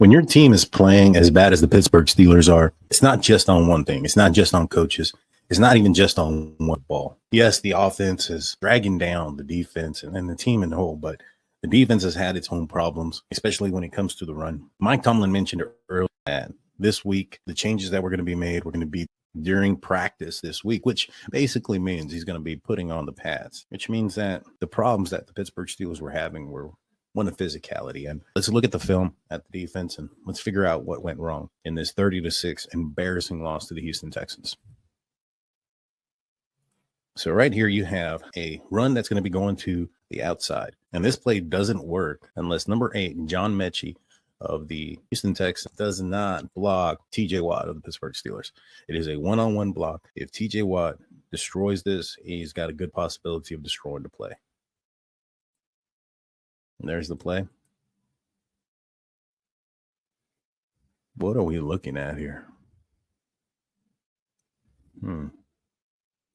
When your team is playing as bad as the Pittsburgh Steelers are, it's not just on one thing. It's not just on coaches. It's not even just on one ball. Yes, the offense is dragging down the defense and the team in the whole, but the defense has had its own problems, especially when it comes to the run. Mike Tomlin mentioned earlier that this week, the changes that were going to be made were going to be during practice this week, which basically means he's going to be putting on the pads, which means that the problems that the Pittsburgh Steelers were having were one of physicality. And let's look at the film at the defense and let's figure out what went wrong in this 30-6 embarrassing loss to the Houston Texans. So right here you have a run that's going to be going to the outside. And this play doesn't work unless number 8, John Mechie of the Houston Texans, does not block TJ Watt of the Pittsburgh Steelers. It is a one-on-one block. If TJ Watt destroys this, he's got a good possibility of destroying the play. And there's the play. What are we looking at here? And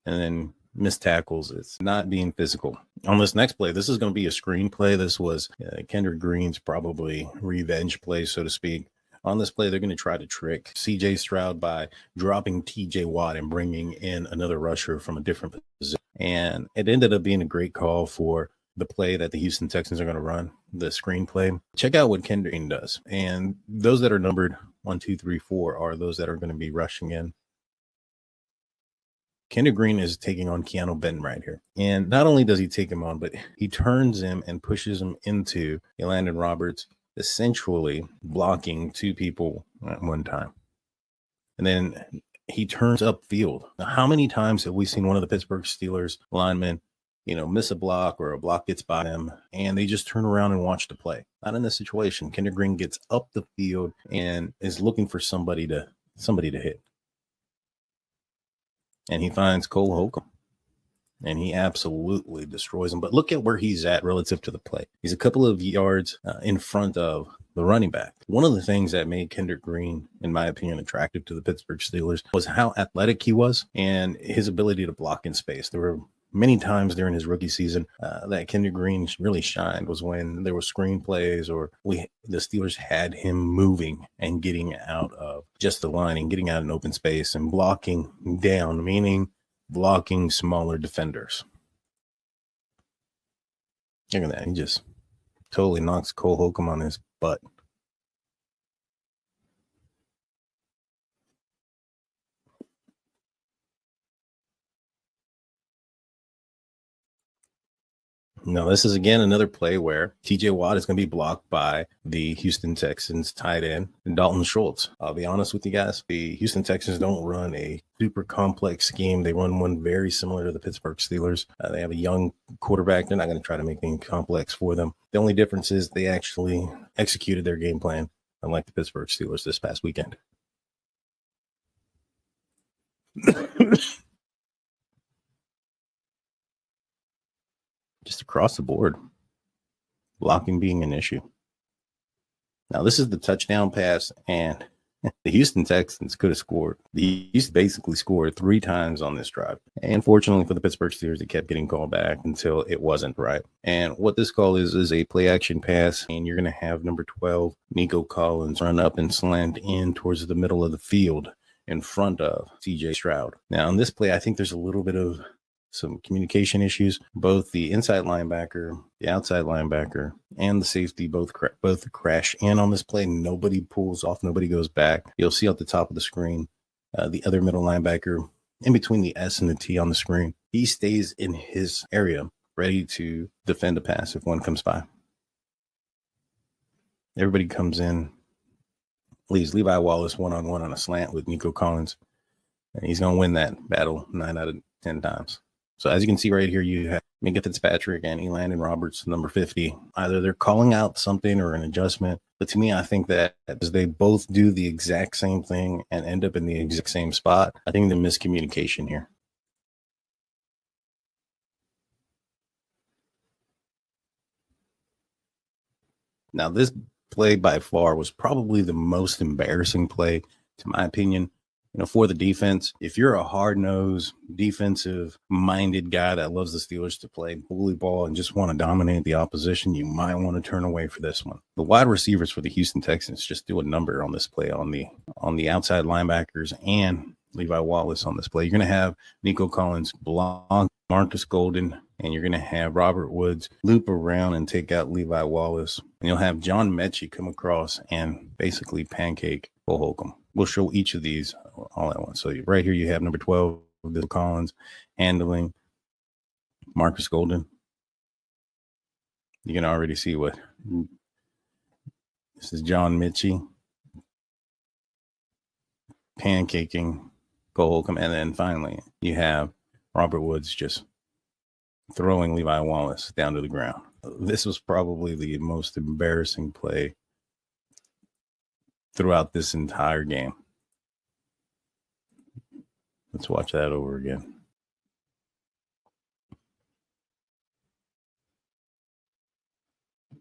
then missed tackles. It's not being physical. On this next play, this is going to be a screen play. This was Kendrick Green's probably revenge play, so to speak. On this play, they're going to try to trick C.J. Stroud by dropping T.J. Watt and bringing in another rusher from a different position. And it ended up being a great call for the play that the Houston Texans are going to run, the screen play. Check out what Kendrick Green does. And those that are numbered 1, 2, 3, 4 are those that are going to be rushing in. Kendrick Green is taking on Keanu Benton right here. And not only does he take him on, but he turns him and pushes him into Elandon Roberts, essentially blocking 2 people at one time. And then he turns upfield. Now, how many times have we seen one of the Pittsburgh Steelers linemen, miss a block or a block gets by them and they just turn around and watch the play? Not in this situation. Kendrick Green gets up the field and is looking for somebody to hit. And he finds Cole Holcomb, and he absolutely destroys him. But look at where he's at relative to the play. He's a couple of yards in front of the running back. One of the things that made Kendrick Green, in my opinion, attractive to the Pittsburgh Steelers was how athletic he was and his ability to block in space. There were many times during his rookie season that Kendrick Green really shined was when there were screen plays or the Steelers had him moving and getting out of just the line and getting out in open space and blocking down, meaning blocking smaller defenders. Look at that. He just totally knocks Cole Holcomb on his butt. Now, this is, again, another play where TJ Watt is going to be blocked by the Houston Texans tight end, Dalton Schultz. I'll be honest with you guys. The Houston Texans don't run a super complex scheme. They run one very similar to the Pittsburgh Steelers. They have a young quarterback. They're not going to try to make things complex for them. The only difference is they actually executed their game plan, unlike the Pittsburgh Steelers this past weekend. Just across the board, blocking being an issue. Now, this is the touchdown pass, and the Houston Texans could have scored. The Houston basically scored 3 times on this drive. And fortunately for the Pittsburgh Steelers, it kept getting called back until it wasn't, right? And what this call is a play action pass, and you're going to have number 12, Nico Collins, run up and slant in towards the middle of the field in front of C.J. Stroud. Now, in this play, I think there's a little bit of some communication issues. Both the inside linebacker, the outside linebacker, and the safety both crash in on this play. Nobody pulls off. Nobody goes back. You'll see at the top of the screen, the other middle linebacker in between the S and the T on the screen. He stays in his area, ready to defend a pass if one comes by. Everybody comes in, leaves Levi Wallace one-on-one on a slant with Nico Collins, and he's going to win that battle 9 out of 10 times. So as you can see right here, you have Minka Fitzpatrick and Elandon Roberts, number 50. Either they're calling out something or an adjustment. But to me, I think that as they both do the exact same thing and end up in the exact same spot, I think the miscommunication here. Now, this play by far was probably the most embarrassing play, to my opinion, for the defense, if you're a hard-nosed, defensive-minded guy that loves the Steelers to play bully ball and just want to dominate the opposition, you might want to turn away for this one. The wide receivers for the Houston Texans just do a number on this play on the outside linebackers and Levi Wallace on this play. You're going to have Nico Collins block Marcus Golden, and you're going to have Robert Woods loop around and take out Levi Wallace. And you'll have John Mechie come across and basically pancake Cole Holcomb. We'll show each of these all at once. So right here you have number 12, Nico Collins, handling Marcus Golden. You can already see what this is. John Mechie pancaking Cole Holcomb. And then finally you have Robert Woods just throwing Levi Wallace down to the ground. This was probably the most embarrassing play throughout this entire game. Let's watch that over again.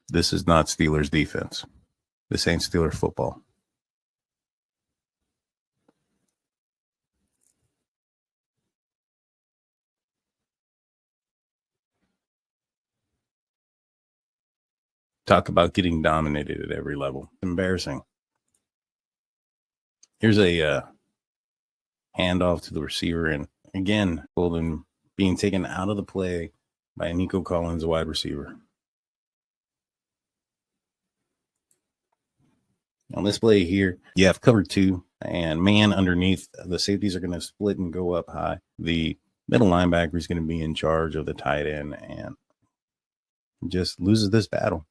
This is not Steelers defense. This ain't Steelers football. Talk about getting dominated at every level. Embarrassing. Here's a handoff to the receiver. And again, Golden being taken out of the play by Nico Collins, a wide receiver. On this play here, you have cover 2 and man underneath. The safeties are going to split and go up high. The middle linebacker is going to be in charge of the tight end and just loses this battle.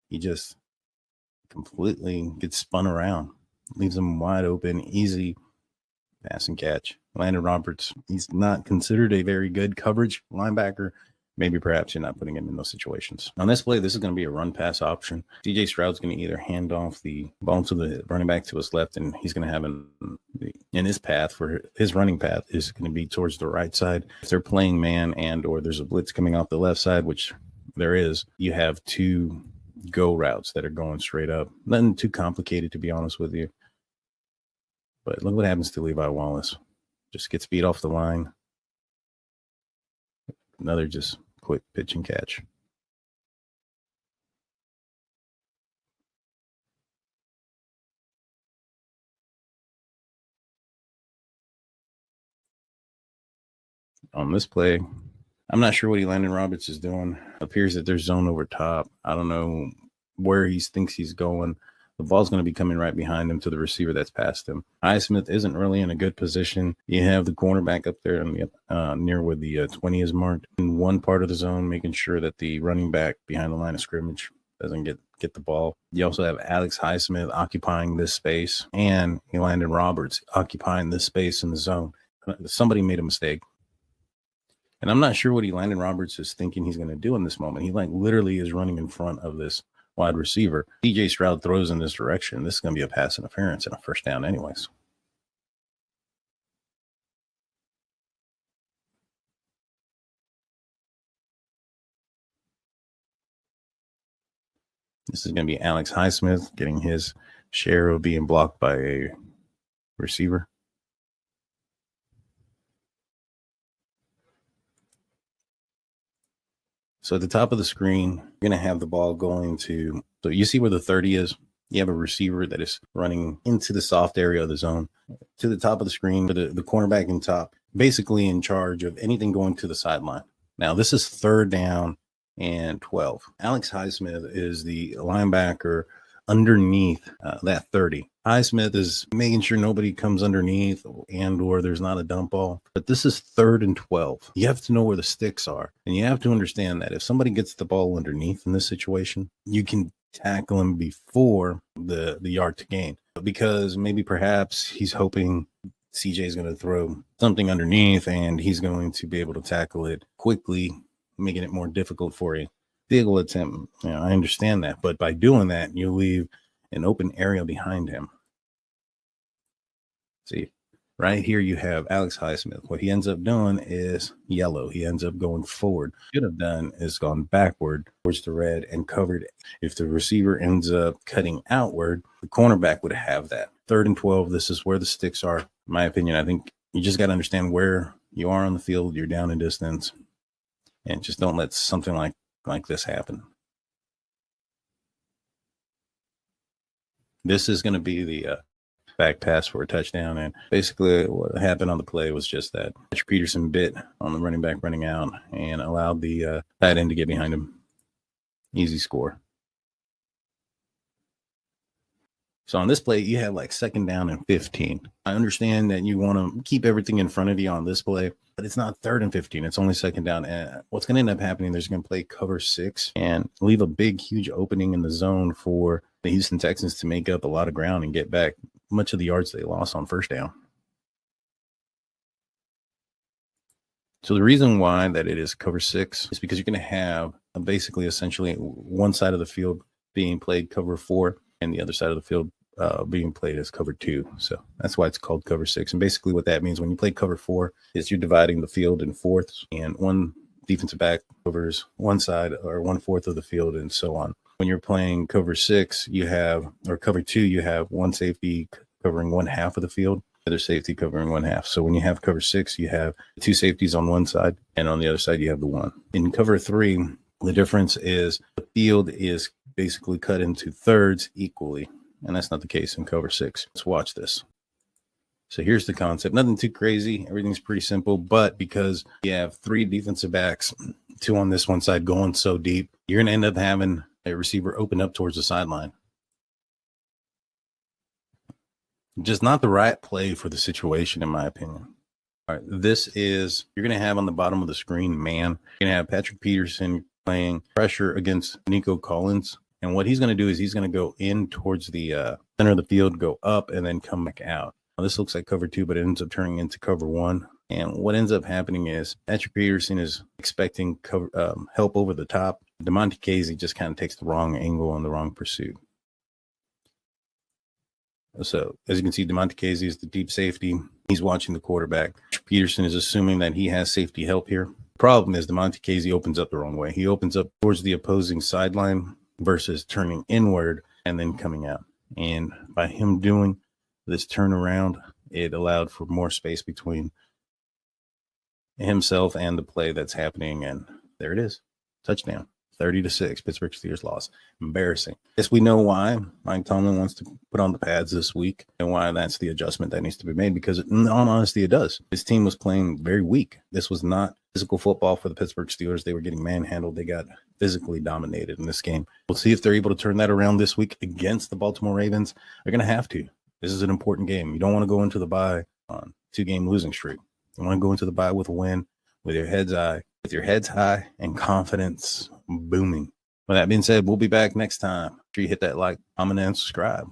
He just completely gets spun around, leaves him wide open, easy pass and catch. Landon Roberts, he's not considered a very good coverage linebacker. Maybe perhaps you're not putting him in those situations. On this play, this is going to be a run pass option. CJ Stroud's going to either hand off the ball to the running back to his left, and he's going to have in his path for his running path is going to be towards the right side. If they're playing man and or there's a blitz coming off the left side, which there is, you have 2 go routes that are going straight up. Nothing too complicated, to be honest with you. But look what happens to Levi Wallace. Just gets beat off the line. Another just quick pitch and catch. On this play, I'm not sure what Landon Roberts is doing. Appears that there's zone over top. I don't know where he thinks he's going. The ball's going to be coming right behind him to the receiver that's past him. Highsmith isn't really in a good position. You have the cornerback up there in the, near where the 20 is marked in one part of the zone, making sure that the running back behind the line of scrimmage doesn't get the ball. You also have Alex Highsmith occupying this space and Landon Roberts occupying this space in the zone. Somebody made a mistake. And I'm not sure what Landon Roberts is thinking he's going to do in this moment. He literally is running in front of this wide receiver. CJ Stroud throws in this direction. This is going to be a pass interference and a first down anyways. This is going to be Alex Highsmith getting his share of being blocked by a receiver. So at the top of the screen, you're going to have the ball going to, so you see where the 30 is. You have a receiver that is running into the soft area of the zone. To the top of the screen, the cornerback in top, basically in charge of anything going to the sideline. Now, this is 3rd down and 12. Alex Highsmith is the linebacker underneath that 30. Highsmith is making sure nobody comes underneath and or there's not a dump ball. But this is 3rd and 12. You have to know where the sticks are. And you have to understand that if somebody gets the ball underneath in this situation, you can tackle him before the yard to gain. Because maybe perhaps he's hoping CJ is going to throw something underneath and he's going to be able to tackle it quickly, making it more difficult for you. Field attempt, I understand that, but by doing that, you leave an open area behind him. See, right here you have Alex Highsmith. What he ends up doing is yellow. He ends up going forward. What he should have done is gone backward towards the red and covered. If the receiver ends up cutting outward, the cornerback would have that. 3rd and 12. This is where the sticks are, in my opinion. I think you just got to understand where you are on the field. You're down in distance, and just don't let something like this happen. This is going to be the back pass for a touchdown. And basically what happened on the play was just that Patrick Peterson bit on the running back running out and allowed the tight end to get behind him. Easy score. So on this play, you have like 2nd down and 15. I understand that you want to keep everything in front of you on this play, but it's not 3rd and 15. It's only 2nd down. And what's going to end up happening, there's going to play cover 6 and leave a big, huge opening in the zone for the Houston Texans to make up a lot of ground and get back much of the yards they lost on 1st down. So the reason why that it is cover 6 is because you're going to have basically essentially one side of the field being played cover 4 and the other side of the field being played as cover 2. So that's why it's called cover 6. And basically what that means when you play cover 4 is you're dividing the field in fourths, and one defensive back covers one side or 1/4 of the field and so on. When you're playing cover 6, or cover 2, you have one safety covering 1/2 of the field, other safety covering 1/2. So when you have cover 6, you have 2 safeties on one side, and on the other side, you have the one. In cover 3, the difference is the field is basically cut into thirds equally, and that's not the case in cover 6. Let's watch this. So here's the concept. Nothing too crazy. Everything's pretty simple, but because you have 3 defensive backs, 2 on this one side going so deep, you're going to end up having a receiver open up towards the sideline. Just not the right play for the situation, in my opinion. All right, this is, you're going to have on the bottom of the screen, man. You're going to have Patrick Peterson playing pressure against Nico Collins. And what he's going to do is he's going to go in towards the center of the field, go up, and then come back out. Now, this looks like cover 2, but it ends up turning into cover 1. And what ends up happening is Patrick Peterson is expecting help over the top. DeMonte Casey just kind of takes the wrong angle and the wrong pursuit. So as you can see, DeMonte Casey is the deep safety. He's watching the quarterback. Peterson is assuming that he has safety help here. The problem is DeMonte Casey opens up the wrong way. He opens up towards the opposing sideline versus turning inward and then coming out. And by him doing this turnaround, it allowed for more space between himself and the play that's happening. And there it is. Touchdown. 30-6, Pittsburgh Steelers loss. Embarrassing. Yes, we know why Mike Tomlin wants to put on the pads this week and why that's the adjustment that needs to be made, because in all honesty, it does. His team was playing very weak. This was not physical football for the Pittsburgh Steelers. They were getting manhandled. They got physically dominated in this game. We'll see if they're able to turn that around this week against the Baltimore Ravens. They're going to have to. This is an important game. You don't want to go into the bye on 2-game losing streak. You want to go into the bye with a win, with your heads high and confidence booming. With that being said, we'll be back next time. Make sure you hit that like, comment, and subscribe.